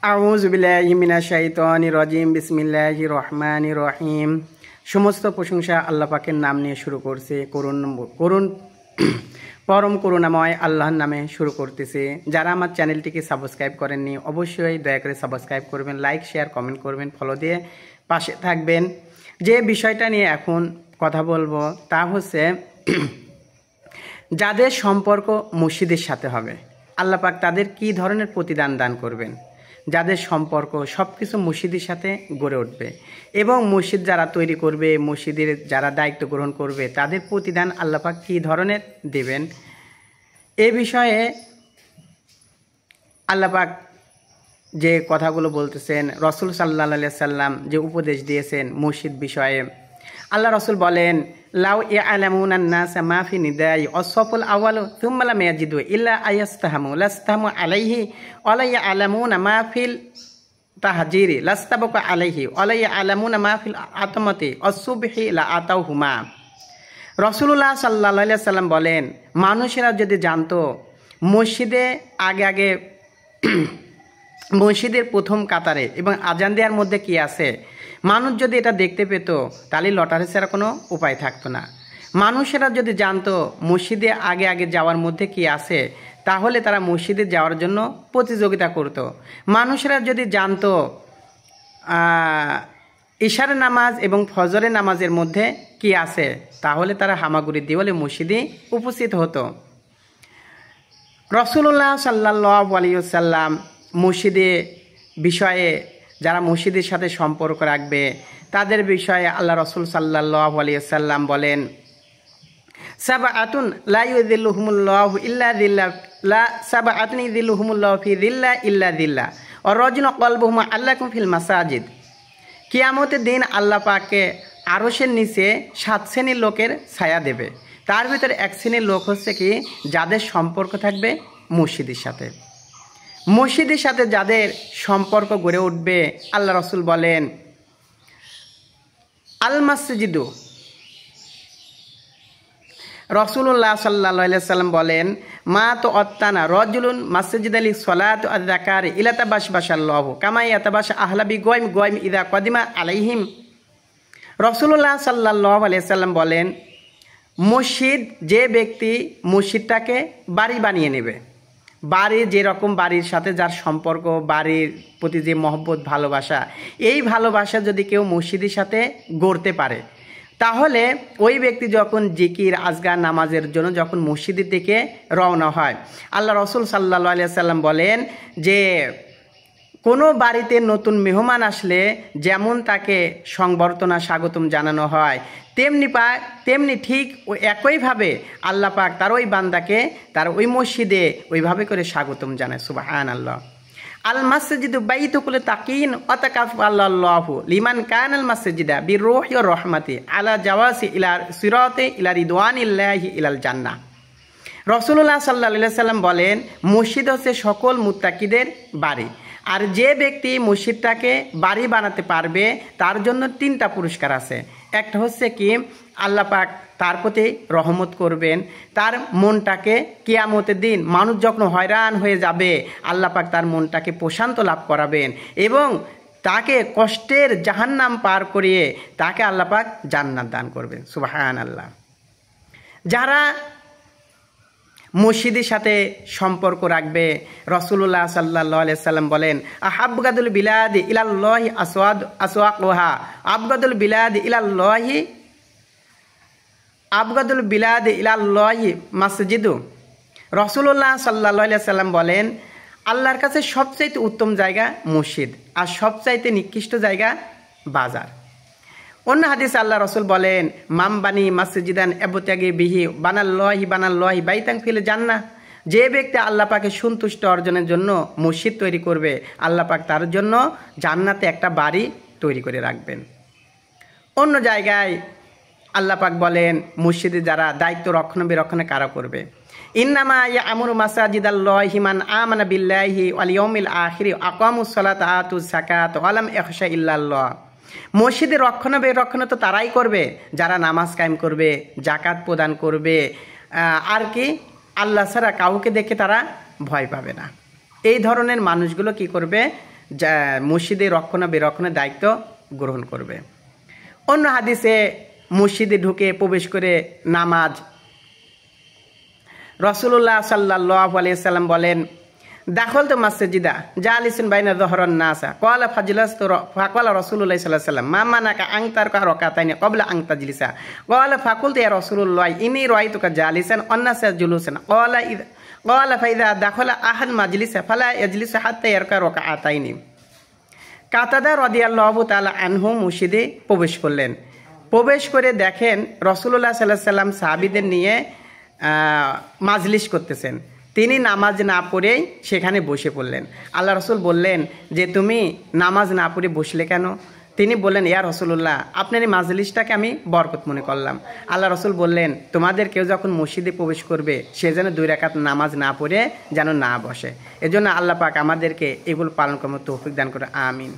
আউযু বিল্লাহি মিনাশ শাইতানির রাজিম বিসমিল্লাহির রহমানির রহিম। সমস্ত প্রশংসা আল্লাহ পাকের নাম নিয়ে শুরু করছে। পরম করুণাময় আল্লাহর নামে শুরু করতেছে। যারা আমার চ্যানেলটিকে সাবস্ক্রাইব করেননি অবশ্যই দয়া করে সাবস্ক্রাইব করবেন, লাইক শেয়ার কমেন্ট করবেন, ফলো দিয়ে পাশে থাকবেন। যে বিষয়টা নিয়ে এখন কথা বলবো তা হচ্ছে যাদের সম্পর্ক মসজিদের সাথে হবে আল্লাহ পাক তাদের কি ধরনের প্রতিদান দান করবেন। যাদের সম্পর্ক সব কিছু মসজিদের সাথে গড়ে উঠবে এবং মসজিদ যারা তৈরি করবে, মসজিদের যারা দায়িত্ব গ্রহণ করবে তাদের প্রতিদান আল্লাহ পাক কী ধরনের দেবেন এ বিষয়ে আল্লাহ পাক যে কথাগুলো বলতেছেন, রসুল সাল্লাল্লাহু আলাইহি সাল্লাম যে উপদেশ দিয়েছেন মসজিদ বিষয়ে। আল্লাহ রসুল বলেন, লাউ ইয়ালামুনান নাসা মা ফি নিদাই আসফুল আওয়ালু থুম্মা লাম ইয়াজিদু ইল্লা আয়াস্তাহামু লাস্তাহামু আলাইহি ওয়ালা ইয়ালামুনা মা ফিল তাহজিরি লাস্তাবাকু আলাইহি ওয়ালা ইয়ালামুনা মা ফিল আতমাতি আসসুবহি লা আতাউহুমা। রাসূলুল্লাহ সাল্লাল্লাহু আলাইহি সাল্লাম বলেন, মানুষেরা যদি জানতো মসজিদে আগে মসজিদের প্রথম কাতারে এবং আজান দেওয়ার মধ্যে কি আছে, মানুষ যদি এটা দেখতে পেত তাহলে লটারি ছাড়া কোনো উপায় থাকতো না। মানুষেরা যদি জানতো মসজিদে আগে যাওয়ার মধ্যে কি আছে তাহলে তারা মসজিদে যাওয়ার জন্য প্রতিযোগিতা করত। মানুষেরা যদি জানতো ইশারের নামাজ এবং ফজরের নামাজের মধ্যে কি আছে তাহলে তারা হামাগুড়ি দেওয়ালে মসজিদে উপস্থিত হতো। রাসূলুল্লাহ সাল্লাল্লাহু আলাইহি ওয়াসাল্লাম মসজিদে বিষয়ে যারা মসজিদের সাথে সম্পর্ক রাখবে তাদের বিষয়ে আল্লাহ রসুল সাল্লাল্লাহু আলাইহি ওয়াসাল্লাম বলেন, সাবআতুন লা ইউযিল্লুহুমুল্লাহু ইল্লা যিল্লাহ লা সাবআতুন ইযিল্লুহুমুল্লাহু ফি যিল্লা ইল্লা যিল্লাহ ওয়া রাজুলুন কলবুহু আল্লাকুম ফিল মাসাজিদ। কিয়ামতের দিন আল্লাহ পাককে আরশের নিচে 7 শ্রেণীর লোকের ছায়া দেবে। তার ভিতরে এক শ্রেণীর লোক হচ্ছে কি, যাদের সম্পর্ক থাকবে মসজিদের সাথে। মসজিদের সাথে যাদের সম্পর্ক গড়ে উঠবে আল্লাহ রসুল বলেন, আল মাসজিদু, রাসূলুল্লাহ সাল্লাল্লাহু আলাইহি সাল্লাম বলেন, মা তো অত্তানা রজুলুন মাসজিদ আলি সলাত আযাকার ইলাতাবাশবাশাল্লাহু কামা ইয়াতাবাশা আহলাবি গয়ম ইদা কদিমা আলাইহিম। রাসূলুল্লাহ সাল্লাল্লাহু আলাইহি সাল্লাম বলেন, মসজিদ যে ব্যক্তি মসজিদটাকে বাড়ি বানিয়ে নেবে, বাড়ি যেরকম বাড়ির সাথে যার সম্পর্ক, বাড়ির প্রতি যে মহব্বত ভালোবাসা, এই ভালোবাসা যদি কেউ মসজিদের সাথে গড়তে পারে তাহলে ওই ব্যক্তি যখন জিকির আজগার নামাজের জন্য যখন মসজিদের দিকে রওনা হয়, আল্লাহ রসুল সাল্লাল্লাহু আলাইহি সাল্লাম বলেন যে কোনো বাড়িতে নতুন মেহমান আসলে যেমন তাকে সংবর্ধনা স্বাগতম জানানো হয় তেমনি ঠিক ওই একইভাবে আল্লাহ পাক তার ওই বান্দাকে তার ওই মসজিদে ওইভাবে করে স্বাগতম জানায়। সুবহানাল্লাহ। আল মাসজিদু বাইতুকুল তাকিন আতাকাফাল্লাহু লিমান কানাল মাসজিদা বিরূহি ওয়া রাহমাতি আলা জাওয়াসি ইলা সিরাতি ইলা রিদওয়ানিল্লাহি ইলাল জান্নাহ। রাসূলুল্লাহ সাল্লাল্লাহু আলাইহি সাল্লাম বলেন, মসজিদ হচ্ছে সকল মুত্তাকিদের বাড়ি, আর যে ব্যক্তি মসজিদটাকে বাড়ি বানাতে পারবে তার জন্য 3টা পুরস্কার আছে। একটা হচ্ছে কি, আল্লাহ পাক তার প্রতি রহমত করবেন, তার মনটাকে কিয়ামতের দিন মানুষ যখন হয়রান হয়ে যাবে আল্লাহ পাক তার মনটাকে প্রশান্ত লাভ করাবেন এবং তাকে কষ্টের জাহান্নাম পার করিয়ে তাকে আল্লাহ পাক জান্নাত দান করবেন। সুবহানাল্লাহ। যারা মসজিদের সাথে সম্পর্ক রাখবে, রাসূলুল্লাহ সাল্লাল্লাহু আলাইহি সাল্লাম বলেন, আহাবগাদুল বিলাদি ইলাল্লাহি আসওয়াকুহা আবগাদুল বিলাদি ইলাল্লাহি মাসজিদু। রাসূলুল্লাহ সাল্লাল্লাহু আলাইহি সাল্লাম বলেন, আল্লাহর কাছে সবচাইতে উত্তম জায়গা মসজিদ আর সবচাইতে নিকৃষ্ট জায়গা বাজার। অন্য হাদিস আল্লাহ রসুল বলেন, মামবানি মাসজিদান এবতাগি বিহি বানাল্লাহি বাইতাং ফিল জান্নাহ। যে ব্যক্তি আল্লাহ পাকে সন্তুষ্ট অর্জনের জন্য মসজিদ তৈরি করবে আল্লাহ পাক তার জন্য জান্নাতে একটা বাড়ি তৈরি করে রাখবেন। অন্য জায়গায় আল্লাহ পাক বলেন, মসজিদে যারা দায়িত্ব রক্ষণাবেক্ষণে কারা করবে, ইন্নামা ইয়ামুরু মাসাজিদাল্লাহি মান আমানা বিল্লাহি ওয়াল ইয়াউমিল আখির আকামুস সালাতা আতুজ যাকাত ওয়া লাম ইয়াখশা ইল্লাল্লাহ। মসজিদের রক্ষণাবেক্ষণ তো তারাই করবে যারা নামাজ কায়েম করবে, জাকাত প্রদান করবে, আর কি আল্লাহ ছাড়া কাউকে দেখে তারা ভয় পাবে না। এই ধরনের মানুষগুলো কি করবে, যা মসজিদে রক্ষণাবেক্ষণের দায়িত্ব গ্রহণ করবে। অন্য হাদিসে মসজিদে ঢুকে প্রবেশ করে নামাজ, রাসূলুল্লাহ সাল্লাল্লাহু আলাইহি সাল্লাম বলেন, দাখলতু মাসজিদা জালিসুন বাইনা যহরান নাসা ক্বালা ফাজলাস্তু ফাকালা রাসূলুল্লাহ সাল্লাল্লাহু আলাইহি ওয়াসাল্লাম মা মানাকা আন তারকা রাকাতাইনি ক্বাবলা আন তাজলিসা ক্বালা ফাকুলতু ইয়া রাসূলুল্লাহ ইন্নী রাআইতুকা জালিসান ওয়ান নাসা জুলুসান ক্বালা ফাইযা দাখালা আহাদ মাজলিসা ফালা ইয়াজলিসু হাত্তা ইয়ারকা রাকাতাইনি। কাতাদা রাদিয়াল্লাহু তাআলা আনহু মসজিদে প্রবেশ করলেন। প্রবেশ করে দেখেন রাসূলুল্লাহ সাল্লাল্লাহু আলাইহি ওয়াসাল্লাম সাহাবীদের নিয়ে মাজলিস করতেছেন। তিনি নামাজ না পড়েই সেখানে বসে পড়লেন। আল্লাহ রসুল বললেন যে তুমি নামাজ না পড়ে বসলে কেন? তিনি বললেন, ইয়া রাসূলুল্লাহ, আপনার এই মাজলিসটাকে আমি বরকত মনে করলাম। আল্লাহ রসুল বললেন, তোমাদের কেউ যখন মসজিদে প্রবেশ করবে সে যেন 2 রাকাত নামাজ না পড়ে যেন না বসে। এজন্য আল্লাহ পাক আমাদেরকে এগুলো পালন করার তৌফিক দান করে, আমিন।